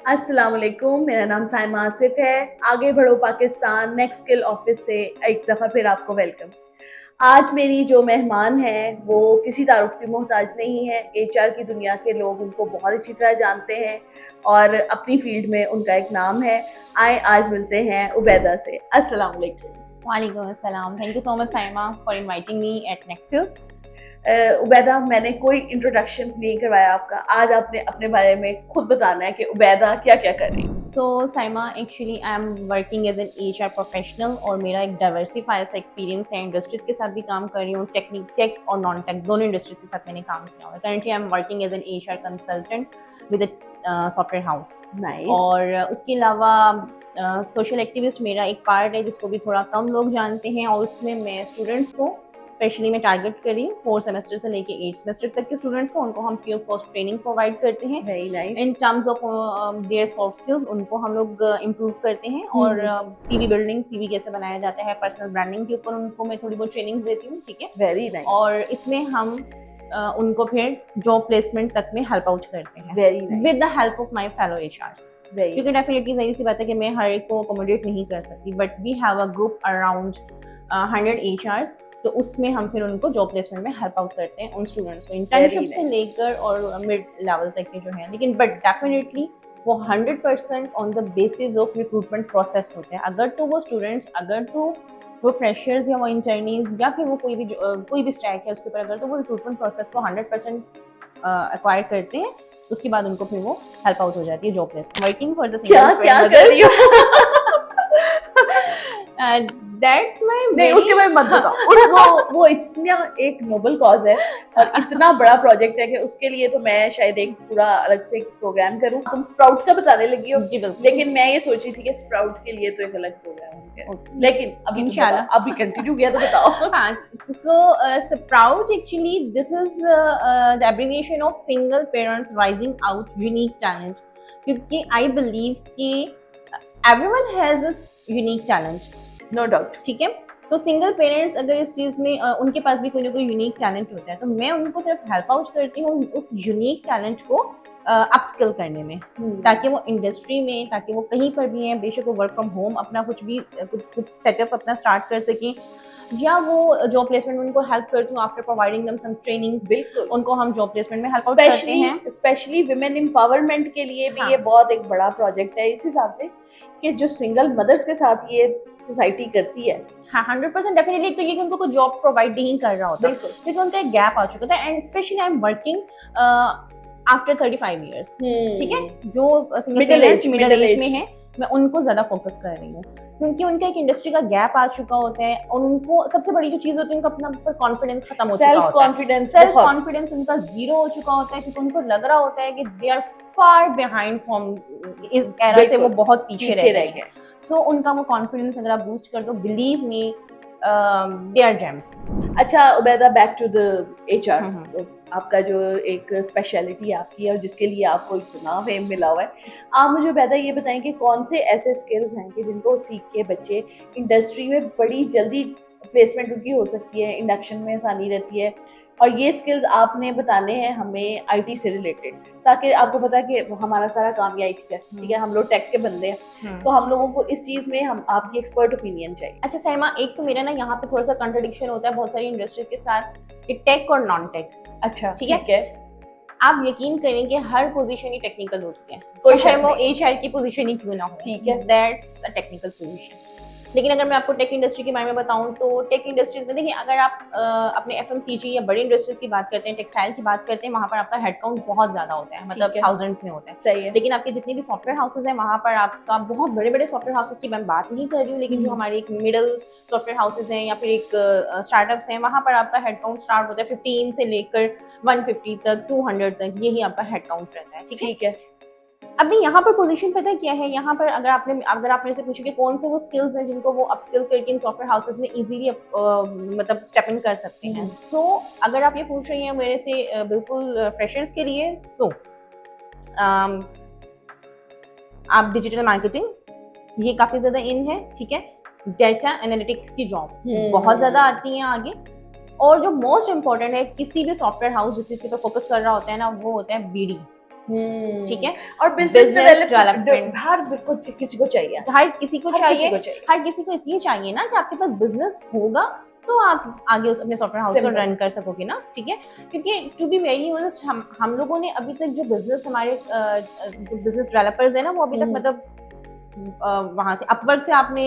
अस्सलाम वालेकुम, मेरा नाम साइमा आसिफ है। आगे बढ़ो पाकिस्तान नेक्स्ट स्किल ऑफिस से एक दफ़ा फिर आपको वेलकम। आज मेरी जो मेहमान है वो किसी तारुफ की मोहताज नहीं है। एचआर की दुनिया के लोग उनको बहुत अच्छी तरह जानते हैं और अपनी फील्ड में उनका एक नाम है। आए आज मिलते हैं उबैदा से। अस्सलाम वालेकुम। वालेकुम अस्सलाम। Thank you so much Saima for inviting me at next. Ubaida, मैंने कोई इंट्रोडक्शन नहीं करवाया आपका। आज आपने अपने बारे में खुद बताना है कि उबैदा क्या क्या कर रही है। So Saima, actually I am working as an HR professional और मेरा एक डाइवर्सिफाई सा एक्सपीरियंस है। इंडस्ट्रीज के साथ भी काम कर रही हूँ, टेक और नॉन टेक दोनों इंडस्ट्रीज के साथ मैंने काम किया हुआ है। Currently I am working as an HR consultant with software house. Nice. और उसके अलावा सोशल एक्टिविस्ट मेरा एक पार्ट है जिसको भी थोड़ा कम लोग जानते हैं, और उसमें मैं स्टूडेंट्स को स्पेशली मैं टारगेट कर रही हूँ 4 सेमेस्टर से लेके 8 सेमेस्टर तक के स्टूडेंट्स को। उनको हम free of cost training provide करते हैं very nice. In terms of their soft skills. उनको हम लोग इम्प्रूव करते हैं, और सीवी बिल्डिंग, सीवी कैसे बनाया जाता है, पर्सनल ब्रांडिंग के ऊपर उनको मैं थोड़ी बहुत ट्रेनिंग देती हूँ। ठीक है, वेरी नाइस। और इसमें हम उनको फिर जॉब प्लेसमेंट तक में हेल्प आउट करते हैं very nice with the help of my fellow HRs. क्योंकि डेफिनेटली जाहिर सी बात है कि मैं हर एक को अकोमोडेट नहीं कर सकती, but we have a group around 100 HRs. तो उसमें हम फिर उनको जॉब प्लेसमेंट में हेल्प आउट करते हैं उन स्टूडेंट्स को, इंटर्नशिप से लेकर और मिड लेवल तक के जो है। लेकिन बट डेफिनेटली वो 100% on the basis of recruitment process होते हैं। अगर तो वो स्टूडेंट्स, अगर तो वो फ्रेशर्स या वो इंटर्नीज या फिर वो कोई भी स्टैक है उसके ऊपर, अगर तो वो रिक्रूटमेंट प्रोसेस को 100% एक्वायर करते हैं, उसके बाद उनको फिर वो हेल्प आउट हो जाती है job placement. Working for the single क्या कर रही हो? दैट्स माय नहीं, उसके बारे में मत बताओ। वो इतना एक नोबल कॉज है और इतना बड़ा प्रोजेक्ट है कि उसके लिए तो मैं शायद एक पूरा अलग से प्रोग्राम करूं। तुम स्प्राउट का बताने लगी हो, लेकिन मैं ये सोची थी कि स्प्राउट के लिए तो एक अलग प्रोग्राम है। लेकिन अभी इंशाल्लाह अभी कंटिन्यू किया तो बताओ। हाँ, so sprout actually this is the abbreviation of single parents rising out unique talent. क्योंकि आई बिलीव कि everyone has a unique talent, no doubt. ठीक है, तो सिंगल पेरेंट्स अगर इस चीज में उनके पास भी कोई ना कोई यूनिक टैलेंट होता है, तो मैं उनको सिर्फ हेल्प आउट करती हूँ उस यूनिक टैलेंट को अपस्किल करने में, ताकि वो इंडस्ट्री में, ताकि वो कहीं पर भी हैं, बेशक वो वर्क फ्रॉम होम अपना कुछ सेटअप अपना स्टार्ट कर सकें, या वो जॉब प्लेसमेंट में उनको हेल्प करती हूँ after providing them some training. बिल्कुल, उनको हम जॉब प्लेसमेंट में हेल्प आउट करते हैं। स्पेशली विमेन एम्पावरमेंट के लिए भी ये बहुत एक बड़ा प्रोजेक्ट है, इस हिसाब से कि जो सिंगल मदर्स के साथ ये सोसाइटी करती है। हाँ, 100% डेफिनेटली। तो ये कि उनको कोई जॉब प्रोवाइड नहीं कर रहा होता, क्योंकि उनका एक गैप आ चुका था। And specially I am working after 35 years, ठीक है, जो सिंगल पेरेंट्स मिडिल एज में है, मैं उनको ज्यादा फोकस कर रही हूँ, क्योंकि उनका एक इंडस्ट्री का गैप आ चुका होता है, और उनको सबसे बड़ी जो चीज होती है, उनका अपना पर कॉन्फिडेंस खत्म हो चुका होता है। सेल्फ कॉन्फिडेंस उनका जीरो हो चुका होता है, क्योंकि उनको लग रहा होता है कि they are far behind from इस एरा से, वो बहुत पीछे रह गए। सो उनका वो कॉन्फिडेंस अगर आप बूस्ट कर दो, believe me, they are gems. अच्छा Ubaida, back to the HR. आपका जो एक स्पेशलिटी आपकी है और जिसके लिए आपको इतना फेम मिला हुआ है, आप मुझे उबैदा ये बताएं कि कौन से ऐसे स्किल्स हैं कि जिनको सीख के बच्चे इंडस्ट्री में बड़ी जल्दी प्लेसमेंट उनकी हो सकती है, इंडक्शन में आसानी रहती है, और ये स्किल्स आपने बताने हैं हमें आईटी से रिलेटेड, ताकि आपको पता है कि हमारा सारा काम ही आईटी का, ठीक है, हम लोग टेक के बंदे हैं, तो हम लोगों को इस चीज में हम आपकी एक्सपर्ट ओपिनियन चाहिए। अच्छा साइमा, एक तो मेरा ना यहाँ पे थोड़ा सा कंट्रडिक्शन होता है बहुत सारी इंडस्ट्रीज के साथ, कि टेक और नॉन टेक। अच्छा, ठीक है। आप यकीन करें कि हर पोजीशन ही टेक्निकल होती है, कोई शायद वो एचआर की पोजीशन ही क्यों ना हो, ठीक है, दैट्स अ टेक्निकल पोजीशन। लेकिन अगर मैं आपको टेक इंडस्ट्री के बारे में बताऊं, तो टेक इंडस्ट्रीज में देखिए, अगर आप अपने एफएमसीजी या बड़ी इंडस्ट्रीज की बात करते हैं, टेक्सटाइल की बात करते हैं, वहां पर आपका हेडकाउंट बहुत ज्यादा होता है, मतलब थाउजेंड्स में होता है। सही है। लेकिन आपके जितने भी सॉफ्टवेयर हाउसेज हैं, वहां पर आपका बहुत बड़े बड़े सॉफ्टवेयर हाउसेज की मैं बात नहीं कर रही हूँ, लेकिन जो हमारे एक मिडिल सॉफ्टवेयर हाउसेज हैं या फिर एक स्टार्टअप्स हैं, वहां पर आपका हेडकाउंट स्टार्ट होता है 15 से लेकर 150 तक, 200 तक, यही आपका हेडकाउंट रहता है। ठीक है। अभी यहाँ पर पोजीशन पता है क्या है, यहाँ पर अगर आप मेरे से पूछे कि कौन से वो स्किल्स हैं जिनको वो अपस्किल करके इन सॉफ्टवेयर हाउसेज में इजीली मतलब स्टेप इन कर सकते हैं। सो अगर आप ये पूछ रही हैं मेरे से बिल्कुल फ्रेशर्स के लिए, सो आप डिजिटल मार्केटिंग, ये काफी ज्यादा इन है, ठीक है, डेटा एनालिटिक्स की जॉब बहुत ज्यादा आती है आगे, और जो मोस्ट इंपॉर्टेंट है, किसी भी सॉफ्टवेयर हाउस जिस चीज पे फोकस कर रहा होता है ना, वो होता है बीडी, ठीक है। और बिजनेस डेवलपमेंट हर किसी को चाहिए, हर किसी को चाहिए, चाहिए। हर किसी को इसलिए चाहिए ना कि आपके पास बिजनेस होगा तो आप आगे उस अपने सॉफ्टवेयर हाउस को रन कर सकोगे ना, ठीक है। क्योंकि टू बी वेरी ऑनेस्ट हम लोगों ने अभी तक जो बिजनेस हमारे जो बिजनेस डेवलपर्स है ना, वो अभी तक मतलब वहां से अपवर्क से आपने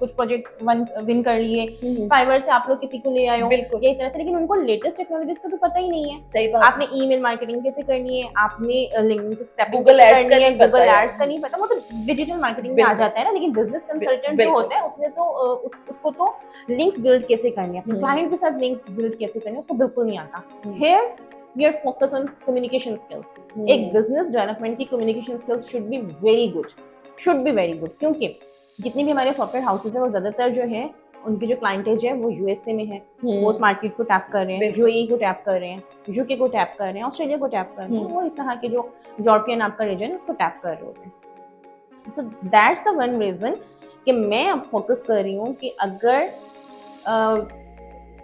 कुछ प्रोजेक्ट विन कर लिए, फाइवर से आप लोग किसी को ले आए हो या इस तरह से, लेकिन उनको लेटेस्ट टेक्नोलॉजीज का तो पता ही नहीं है। सही बात। आपने ईमेल मार्केटिंग कैसे करनी है, आपने लिंक्डइन से स्टेपिंग गूगल एड्स करनी है, गूगल है, एड्स का नहीं पता, वो तो डिजिटल मार्केटिंग में आ जाता है ना। लेकिन बिजनेस कंसल्टेंट जो होता है उसमें तो उसको तो लिंक्स बिल्ड कैसे करनी है, अपने क्लाइंट के साथ लिंक बिल्ड कैसे करनी है, उसको बिल्कुल नहीं आता। Here we are focus on communication skills. एक बिजनेस डेवलपमेंट की communication skills should be very good, क्योंकि जितने भी हमारे सॉफ्टवेयर हाउसेज हैं वो ज्यादातर जो है उनकी जो क्लाइंटेज है वो यूएसए में है, वो उस मार्केट को टैप कर रहे हैं, यूएई को टैप कर रहे हैं, यूके को टैप कर रहे हैं, ऑस्ट्रेलिया को टैप कर रहे हैं, और इस तरह के जो यूरोपियन आपका रीजन है उसको टैप कर रहे होते हैं। So that's the one reason कि मैं अब फोकस कर रही हूँ कि अगर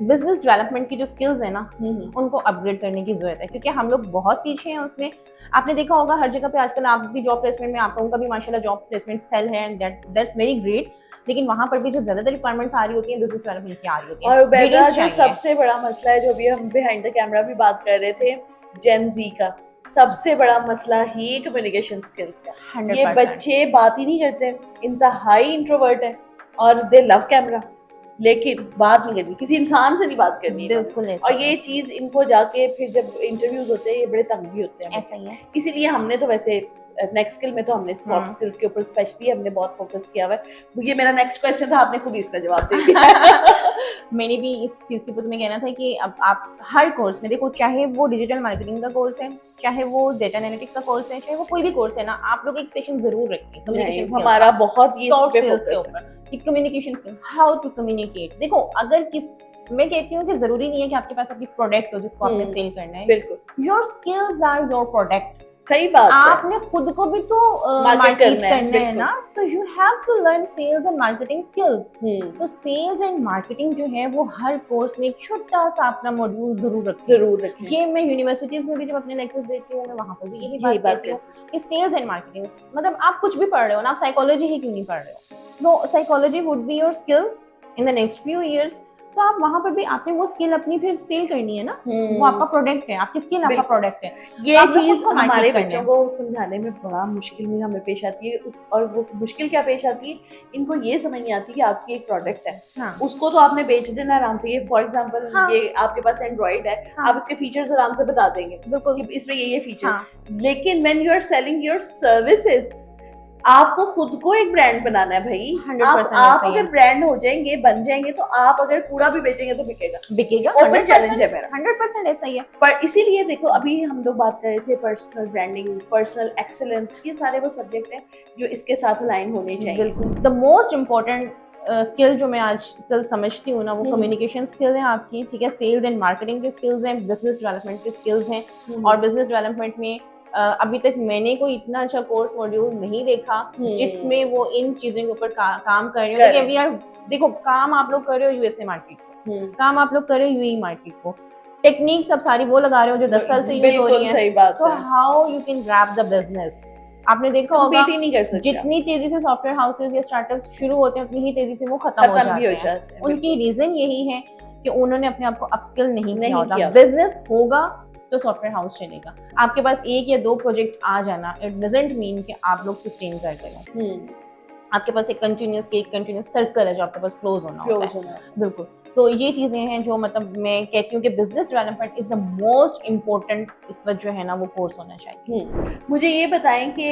बिजनेस डेवलपमेंट की जो स्किल्स है ना उनको अपग्रेड करने की जरूरत है, क्योंकि हम लोग बहुत पीछे हैं उसमें। आपने देखा होगा हर जगह पे आजकल, आप भी जॉब प्लेसमेंट में, आप लोगों का भी माशाल्लाह जॉब प्लेसमेंट सेल है एंड दैट्स वेरी ग्रेट, लेकिन वहां पर भी जो ज्यादातर रिक्वायरमेंट्स आ रही होती है बिजनेस डेवलपमेंट की आ रही होती है। और बेटा जो सबसे बड़ा मसला है, जो अभी हम बिहाइंड द कैमरा भी बात कर रहे थे, जेन जी का सबसे बड़ा मसला ही कम्युनिकेशन स्किल्स का। ये बच्चे बात ही नहीं करते, इंतहाई इंट्रोवर्ट है और दे लव कैमरा, लेकिन बात नहीं करनी, किसी इंसान से नहीं बात करनी। बिल्कुल। और ये चीज इनको जाके फिर जब इंटरव्यूज होते हैं ये बड़े तंग भी होते हैं। ऐसा ही है। इसीलिए हमने तो वैसे नेक्स्ट स्किल में तो हमने सॉफ्ट स्किल्स के ऊपर स्पेशली हमने बहुत फोकस किया हुआ है। ये मेरा नेक्स्ट क्वेश्चन था, आपने खुद ही इसका जवाब दे दिया। मैंने भी इस चीज के ऊपर तुम्हें कहना था कि अब आप हर कोर्स में देखो, चाहे वो डिजिटल मार्केटिंग का कोर्स है, चाहे वो डेटा एनालिटिक्स का कोर्स है, चाहे वो कोई भी कोर्स है ना, आप लोग एक सेशन जरूर रखें कम्युनिकेशन। हमारा बहुत ये सॉफ्ट स्किल्स के ऊपर, communication skill, how to communicate. देखो अगर मैं कहती हूँ कि जरूरी नहीं है कि आपके पास अपनी प्रोडक्ट हो जिसको आपने सेल करना है। बिल्कुल, your skills are your product. सही बात है। आपने खुद को भी तो मार्केट करना है ना, तो you have to learn sales and marketing skills. तो सेल्स एंड मार्केटिंग जो है वो हर कोर्स में एक छोटा सा अपना मॉड्यूल जरूर रखें। ये मैं यूनिवर्सिटीज में भी जब अपने लेक्चर्स देती हूँ, मैं वहां पर भी यही बात कहती हूँ कि सेल्स एंड मार्केटिंग, मतलब आप कुछ भी पढ़ रहे हो ना, आप साइकोलॉजी ही क्यों नहीं पढ़ रहे हो, so psychology would be your skill in the next few years. तो आप वहां पर भी आपने वो स्किल अपनी फिर सेल करनी है ना, वो आपका प्रोडक्ट है, आपकी स्किल आपका प्रोडक्ट है। ये चीज हमारे बच्चों को समझाने में बड़ा मुश्किल में हमें पेश आती है। और वो मुश्किल क्या पेश आती है, इनको ये समझ नहीं आती कि आपकी एक प्रोडक्ट है, उसको तो आपने बेच देना आराम से। ये फॉर एग्जांपल ये आपके पास एंड्रॉइड है, आप इसके फीचर्स आराम से बता देंगे, बिल्कुल इसमें ये फीचर। लेकिन when you are selling your services, आपको खुद को एक ब्रांड बनाना है भाई। आप अगर ब्रांड हो जाएंगे, बन जाएंगे, तो आप अगर कूड़ा भी बेचेंगे तो बिकेगा। ओपन चैलेंज है मेरा, 100% ऐसा ही है। पर इसीलिए देखो, अभी हम लोग बात कर रहे थे पर्सनल ब्रांडिंग, पर्सनल एक्सेलेंस, ये सारे वो सब्जेक्ट हैं जो इसके साथ अलाइन होने चाहिए। बिल्कुल। द मोस्ट इम्पोर्टेंट स्किल जो मैं आजकल समझती हूँ ना, वो कम्युनिकेशन स्किल है आपकी, ठीक है। सेल्स एंड मार्केटिंग के स्किल्स हैं, बिजनेस डेवलपमेंट के स्किल्स हैं। और बिजनेस डेवलपमेंट में अभी तक मैंने कोई इतना अच्छा कोर्स मॉड्यूल नहीं देखा जिसमें वो इन चीजों के ऊपर काम कर रहे हो। वी आर, देखो काम आप लोग कर रहे हो यूएसए मार्केट को, काम आप लोग कर रहे हो यूएई मार्केट को, टेक्निक सब सारी वो लगा रहे हो जो 10 साल से यूज हो रही है। सही बात तो how you can grab the business. आपने देखा होगा जितनी तेजी से सॉफ्टवेयर हाउसेज या स्टार्टअप्स शुरू होते हैं, उतनी ही तेजी से वो खत्म हो जाते हैं। उनकी रीजन यही है कि उन्होंने अपने आप को अपस्किल नहीं किया होता। बिजनेस होगा तो सॉफ्टवेयर हाउस चलेगा। आपके पास एक या दो प्रोजेक्ट आ जाना, इट डजंट मीन कि आप लोग सस्टेन कर रहे हो। आपके पास एक कंटिन्यूस सर्कल है जो आपके पास क्लोज होना होता है। बिल्कुल। तो ये चीजें हैं जो मतलब मैं कहती हूँ कि business development is the most important इस वक्त जो है ना वो कोर्स होना चाहिए। मुझे ये बताएं कि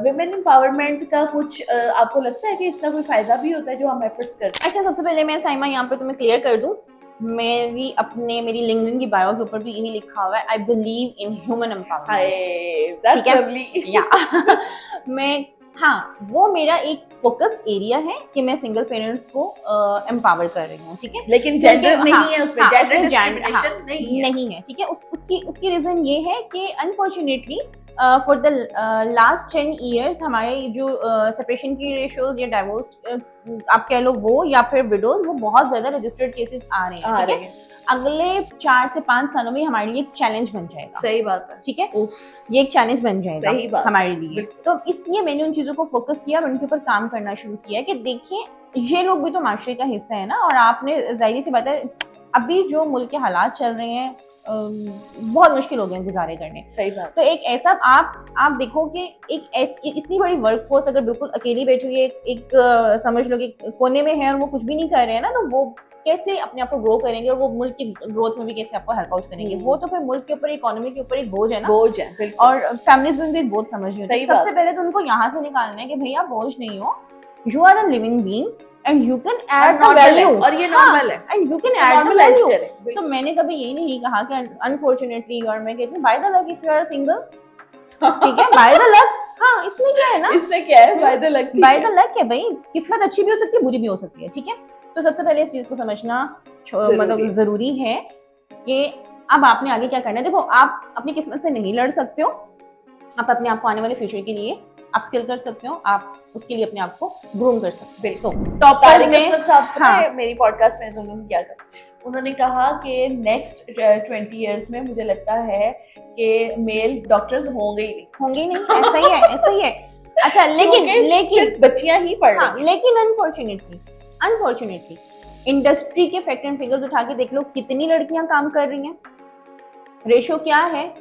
विमेन एम्पावरमेंट का कुछ आपको लगता है कि इसका कोई फायदा भी होता है जो हम एफर्ट्स करते हैं? अच्छा, सबसे पहले मैं साइमा यहाँ पे तुम्हें क्लियर कर दूं, मेरी लिंक्डइन की बायो के ऊपर भी यही लिखा हुआ है, I believe in human empowerment. ठीक है। मैं, हाँ, वो मेरा एक फोकस्ड एरिया है कि मैं सिंगल पेरेंट्स को एम्पावर कर रही हूँ, ठीक है। लेकिन जेंडर नहीं है उसमें, जेंडर डिस्क्रिमिनेशन नहीं है, ठीक है। उसकी रीजन ये है कि unfortunately for the last 10 years हमारे जो सेपरेशन की रेशियोज या डाइवोर्स आप कह लो वो, या फिर विडोज, वो बहुत ज्यादा रजिस्टर्ड केसेस आ रहे हैं, ठीक है। अगले 4 से 5 सालों में हमारे लिए एक चैलेंज बन जाएगा। सही बात है। ठीक है, ये एक चैलेंज बन जाएगा सही बात हमारे लिए। तो इसलिए मैंने उन चीजों को फोकस किया और उनके ऊपर काम करना शुरू किया कि देखिए ये लोग भी तो माशरे का हिस्सा है ना, और आपने जाहिर सी बात है अभी जो मुल्क के हालात चल रहे हैं बहुत मुश्किल हो गए हैं गुजारे करने। सही बात। तो एक ऐसा आप देखो कि एक इतनी बड़ी वर्कफोर्स अगर बिल्कुल अकेली बैठी हुई है, एक समझ लो कि कोने में है और वो कुछ भी नहीं कर रहे हैं ना, तो वो कैसे अपने आप को ग्रो करेंगे और वो मुल्क की ग्रोथ में भी कैसे आपको हेल्प आउट करेंगे। वो तो फिर मुल्क के ऊपर, इकोनॉमी के ऊपर एक बोझ है ना, बोझ है बिल्कुल। और फैमिलीज भी उनको एक बोझ समझ रही है। सबसे पहले तो उनको यहाँ से निकालना है कि भैया बोझ नहीं हो, you are a living being and you can add value, और ये नॉर्मल है and you can add value. तो मैंने कभी ये नहीं कहा कि अनफॉर्चुनेटली, और मैं कहती हूँ by the luck if you are single, ठीक है, बाय द लक। हाँ, इसमें क्या है ना, इसमें क्या है, bye the luck. Bye the luck है भाई, किस्मत अच्छी भी हो सकती है, बुरी भी हो सकती है। ठीक है, तो सबसे पहले इस चीज को समझना मतलब जरूरी है कि अब आपने आगे क्या करना है। देखो, आप अपनी किस्मत से नहीं लड़ सकते हो, आप अपने आप को आने वाले फ्यूचर के लिए आप स्किल कर सकते हो, आप उसके लिए अपने आप को ग्रूम कर सकते हो। सो टॉपर्स में हाँ, मेरी पॉडकास्ट में उन्होंने क्या कहा, उन्होंने कहा कि नेक्स्ट 20 इयर्स में मुझे लगता है कि मेल डॉक्टर्स होंगे ही नहीं। ऐसा ही है, ऐसा ही है। अच्छा, लेकिन बच्चियां ही पढ़ रही हैं। लेकिन अनफॉर्चुनेटली इंडस्ट्री के फैक्ट एंड फिगर्स उठा के देख लो, कितनी लड़कियां काम कर रही हैं, रेशो क्या है,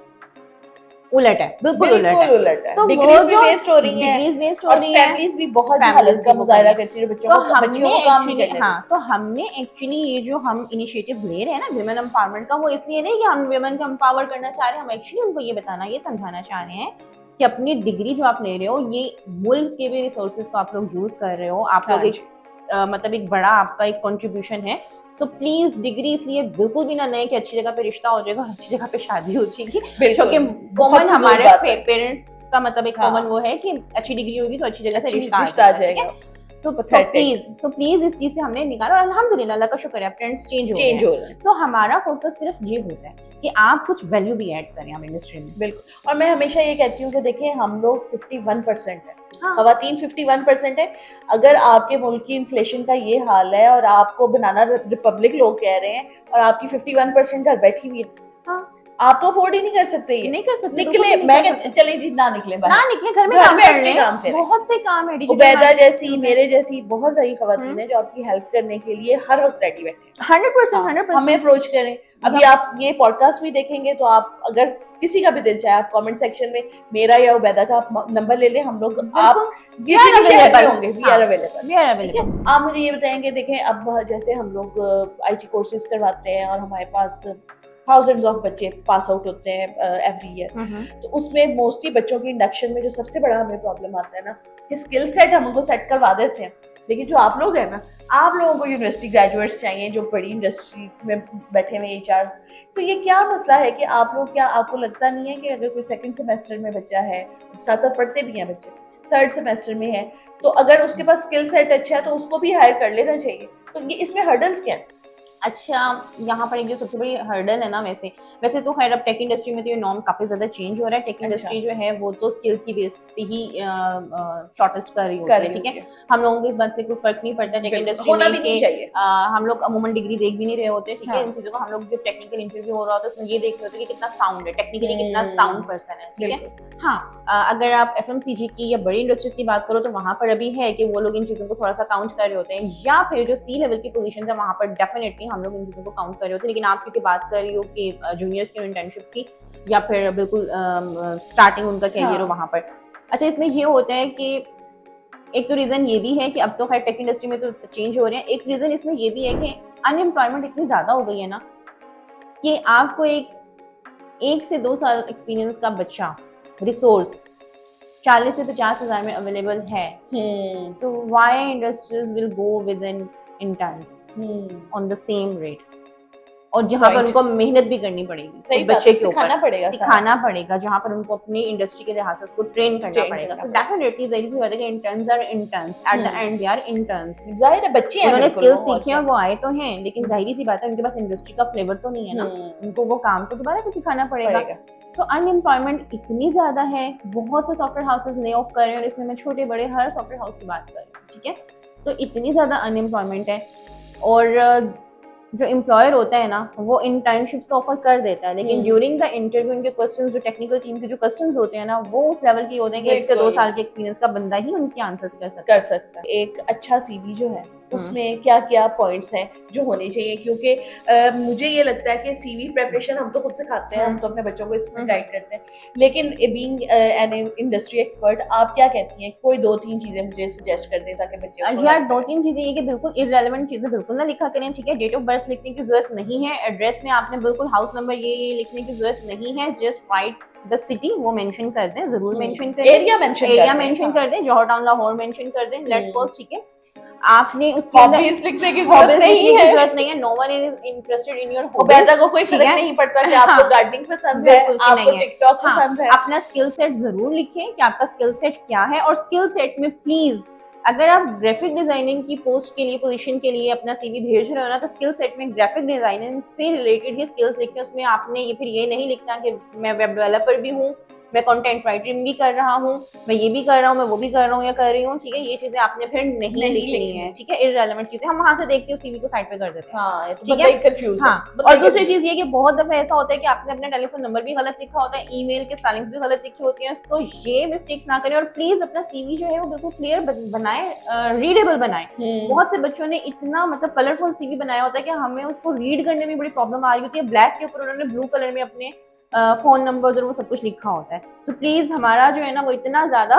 उलट है, बिल्कुल उलट है। तो डिग्रीज भी वेस्ट हो रही हैं, और फैमिलीज भी बहुत हालत का मुजाहरा करती है बच्चों को काम नहीं करने। हाँ, तो हमने एक्चुअली ये जो हम इनिशिएटिव्स ले रहे हैं ना विमेन एम्पावरमेंट का, वो इसलिए नहीं कि हम विमेन को एम्पावर करना चाह रहे हैं, हम एक्चुअली उनको ये बताना, ये समझाना चाह रहे हैं कि अपनी डिग्री जो आप ले रहे हो, ये मुल्क के भी रिसोर्सेज को आप लोग यूज कर रहे हो, आप लोग एक मतलब एक बड़ा आपका एक कंट्रीब्यूशन है। सो प्लीज डिग्री इसलिए बिल्कुल भी ना लें कि अच्छी जगह पे रिश्ता हो जाएगा, अच्छी जगह पे शादी हो जाएगी, क्योंकि कॉमन हमारे पेरेंट्स का मतलब एक कॉमन वो है कि अच्छी डिग्री होगी तो अच्छी जगह से रिश्ता आ जाएगा। तो प्लीज इस चीज से हमने निकाला, और अल्हम्दुलिल्लाह, अल्लाह का शुक्र है, ट्रेंड्स चेंज हो रहे हैं। सो हमारा फोकस सिर्फ ये होता है कि आप कुछ वैल्यू भी ऐड करें हम इंडस्ट्री में। बिल्कुल। और मैं हमेशा ये कहती हूँ कि देखिए हम लोग 51% है, खवातीन 51% है। अगर आपके मुल्क की इन्फ्लेशन का ये हाल है और आपको बनाना रिपब्लिक लोग कह रहे हैं और आपकी 51% घर बैठी हुई है, आप तो अफोर्ड ही नहीं कर सकते। ये नहीं कर सकते, निकले, मैं चले जी ना निकले बाहर, ना निकले, घर में काम कर लें, बहुत से काम है। उबैदा जैसी, मेरे जैसी बहुत सारी खवातीन है जो आपकी हेल्प करने के लिए हर वक्त रेडी बैठे हैं। 100% हमें अप्रोच करें। अभी आप ये पॉडकास्ट भी देखेंगे तो आप अगर किसी का भी दिल चाहे, आप कमेंट सेक्शन में मेरा या उबैदा का नंबर ले लें, हम लोग आप किसी भी शहर में होंगे, वी आर अवेलेबल। ठीक है, आप मुझे ये बताएंगे, देखें अब जैसे हम लोग IT कोर्सेज करवाते हैं और हमारे पास थाउजेंड्स ऑफ बच्चे पास आउट होते हैं एवरी ईयर, तो उसमें मोस्टली बच्चों की इंडक्शन में जो सबसे बड़ा हमें प्रॉब्लम आता है ना, कि स्किल सेट हम उनको सेट करवा देते हैं, लेकिन जो आप लोग हैं ना, आप लोगों को यूनिवर्सिटी ग्रेजुएट्स चाहिए जो बड़ी इंडस्ट्री में बैठे हुए HRs। तो ये क्या मसला है कि आप लोग, क्या आपको लगता नहीं है कि अगर कोई सेकंड सेमेस्टर में बच्चा है, साथ साथ पढ़ते भी हैं बच्चे, थर्ड सेमेस्टर में है, तो अगर उसके पास स्किल सेट अच्छा है तो उसको भी हायर कर लेना चाहिए। तो ये इसमें हर्डल्स क्या है? अच्छा, यहाँ पर एक जो सबसे बड़ी हर्डल है ना, वैसे तो खैर अब टेक इंडस्ट्री में तो ये नॉर्म काफी ज्यादा चेंज हो रहा है। टेक इंडस्ट्री जो है वो तो स्किल की बेस पे ही शॉर्टेस्ट कर रही होती है। ठीक है, हम लोगों को इस बात से कोई फर्क नहीं पड़ता टेक इंडस्ट्री में कि हम लोग अमूमन डिग्री देख भी नहीं रहे होते। ठीक है, इन चीजों को हम लोग जो टेक्निकल इंटरव्यू हो रहा होता है उसमें ये देख रहे होते हैं कि कितना साउंड है, टेक्निकली कितना साउंड पर्सन है। ठीक है, हाँ, अगर आप FMCG की या बड़ी इंडस्ट्रीज की बात करो तो वहां पर अभी है कि वो लोग इन चीजों को थोड़ा सा काउंट कर रहे होते हैं, या फिर जो C लेवल की पोजीशन है वहां पर डेफिनेटली हम लोग इन चीजों को काउंट कर रहे होते हैं। लेकिन आप क्योंकि बात कर रही हो कि जूनियर्स की इंटर्नशिप्स की या फिर बिल्कुल स्टार्टिंग उनका कैरियर हो वहां पर, अच्छा, इसमें ये होता है कि एक तो रीजन ये भी है कि अब तो खैर टेक इंडस्ट्री में तो चेंज हो रहे हैं, एक रीजन इसमें ये भी है कि अनएम्प्लॉयमेंट इतनी ज्यादा हो गई है ना कि आपको एक से 2 साल एक्सपीरियंस का बच्चा रिसोर्स 40 से 50 हजार में अवेलेबल है। तो why industries will go with an interns on the same rate, और जहाँ पर उनको मेहनत भी करनी पड़ेगी, उस बच्चे के ऊपर सिखाना पड़ेगा, जहाँ पर उनको अपनी इंडस्ट्री के लिहाज से उसको ट्रेन करना पड़ेगा। तो डेफिनेटली जाहिर सी बात है कि interns are interns, at the end they are interns. जाहिर है बच्चे हैं, उन्होंने स्किल्स सीखे हैं, वो आए तो हैं, लेकिन जाहिर सी बात है उनके पास इंडस्ट्री का फ्लेवर तो नहीं है ना, उनको वो काम तो दोबारा से सिखाना पड़ेगा। तो अनएम्प्लॉयमेंट इतनी ज्यादा है, बहुत से सॉफ्टवेयर हाउसेस ले ऑफ कर रहे हैं, और इसमें मैं छोटे बड़े हर सॉफ्टवेयर हाउस की बात कर रही हूँ। ठीक है, तो इतनी ज्यादा अनएम्प्लॉयमेंट है, और जो एम्प्लॉयर होता है ना वो इंटर्नशिप्स तो ऑफर कर देता है, लेकिन ड्यूरिंग द इंटरव्यू उनके क्वेश्चंस, जो टेक्निकल टीम के जो क्वेश्चंस होते हैं ना, वो उस लेवल के होते हैं कि 1 से 2 साल के एक्सपीरियंस का बंदा ही उनके आंसर्स कर सकता है। एक अच्छा सीवी जो है उसमें क्या क्या पॉइंट्स हैं जो होने चाहिए, क्योंकि मुझे ये लगता है कि सीवी प्रिपरेशन हम तो खुद से खाते हैं, हम तो अपने बच्चों को इसमें गाइड करते हैं, लेकिन बीइंग एन इंडस्ट्री एक्सपर्ट आप क्या कहती हैं, कोई 2-3 चीजें मुझे सजेस्ट कर दें ताकि बच्चे को यार 2-3 चीजें ये कि बिल्कुल इररेलेवेंट चीजें बिल्कुल ना लिखा करें, ठीक है। डेट ऑफ बर्थ लिखने की जरूरत नहीं है, एड्रेस में आपने बिल्कुल हाउस नंबर ये लिखने की जरूरत नहीं है, जस्ट राइट द सिटी वो मेंशन कर दें, जरूर मेंशन करें, एरिया मेंशन कर दें, जॉर्ज टाउन लाहौर मेंशन कर दें, लेट्स सपोज, ठीक है। आपने उसके अंदर हॉबीज लिखने की जरूरत नहीं है, no one is interested in your hobbies. Ubaida को कोई फर्क नहीं पड़ता कि आपको गार्डनिंग पसंद है, आपको टिकटॉक पसंद है। अपना स्किल सेट जरूर लिखें कि आपका स्किल सेट क्या है, और स्किल सेट में प्लीज अगर आप ग्राफिक डिजाइनिंग की पोस्ट के लिए, पोजीशन के लिए अपना सीवी भेज रहे हो ना, तो स्किल सेट में ग्राफिक डिजाइनिंग से रिलेटेड ही स्किल्स लिखें। उसमें आपने ये फिर ये नहीं लिखना कि मैं वेब डेवलपर भी हूँ, मैं कंटेंट राइटिंग भी कर रहा हूँ, मैं ये भी कर रहा हूँ, मैं वो भी कर रहा हूँ या कर रही हूँ, ठीक है। ये चीजें आपने फिर नहीं लिखनी है, ठीक है। इररेलेवेंट चीजें हम वहां से देखते हो सीवी को साइड पे कर देते हैं, ठीक है। कंफ्यूज हाँ, और दूसरी चीज ये कि बहुत दफा ऐसा होता है कि आपने अपना टेलीफोन नंबर भी गलत लिखा होता है, ईमेल के स्पेलिंग्स भी गलत लिखी होती हैं, सो ये मिस्टेक्स ना करें, और प्लीज अपना सीवी जो है वो बिल्कुल क्लियर बनाए, रीडेबल बनाए। बहुत से बच्चों ने इतना मतलब कलरफुल सीवी बनाया होता है कि हमें उसको रीड करने में बड़ी प्रॉब्लम आ रही होती है। ब्लैक के ऊपर उन्होंने ब्लू कलर में अपने फोन नंबर और वो सब कुछ लिखा होता है। सो प्लीज हमारा जो है ना वो इतना ज्यादा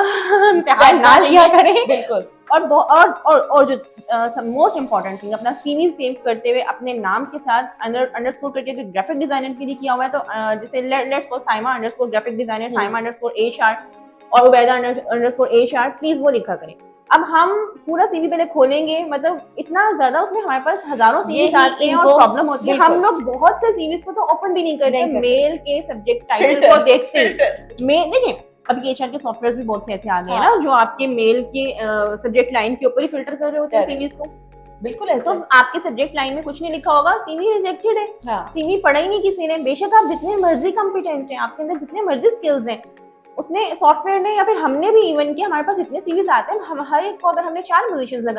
इम्तिहान ना लिया करें, बिल्कुल। और जो मोस्ट इम्पोर्टेंट थिंग, अपना सीवी सेव करते हुए अपने नाम के साथ अंडरस्कोर करके, ग्राफिक डिजाइनर के लिए किया हुआ है तो जैसे let's suppose Saima underscore graphic designer, Saima underscore HR और उबैदा अंडरस्कोर HR, प्लीज वो लिखा करें। अब हम पूरा सीवी पहले खोलेंगे, मतलब इतना ज्यादा उसमें हमारे पास हजारों सीवीज आते हैं और प्रॉब्लम होती है। हम लोग बहुत से सीवीज को तो ओपन भी नहीं करते, मेल के सब्जेक्ट टाइटल को देखते हैं। मेल देखिए, अभी HR के सॉफ्टवेयर भी बहुत से ऐसे आ गए हैं ना, जो आपके मेल के सब्जेक्ट लाइन के ऊपर ही फिल्टर कर रहे होते हैं सीवीज को। बिल्कुल ऐसा। तो आपके सब्जेक्ट लाइन में कुछ नहीं लिखा होगा, सीवी रिजेक्टेड है। हाँ। सीवी पढ़ा ही नहीं किसी ने, बेशक आप जितने मर्जी कॉम्पिटेंट हैं, आपके अंदर जितने मर्जी स्किल्स हैं, उसने सॉफ्टवेयर ने या फिर हमने भी इवन कि हमारे पास इतने सीवीज आते हैं, हम हर एक को अगर हमने 4 पोजीशंस लगा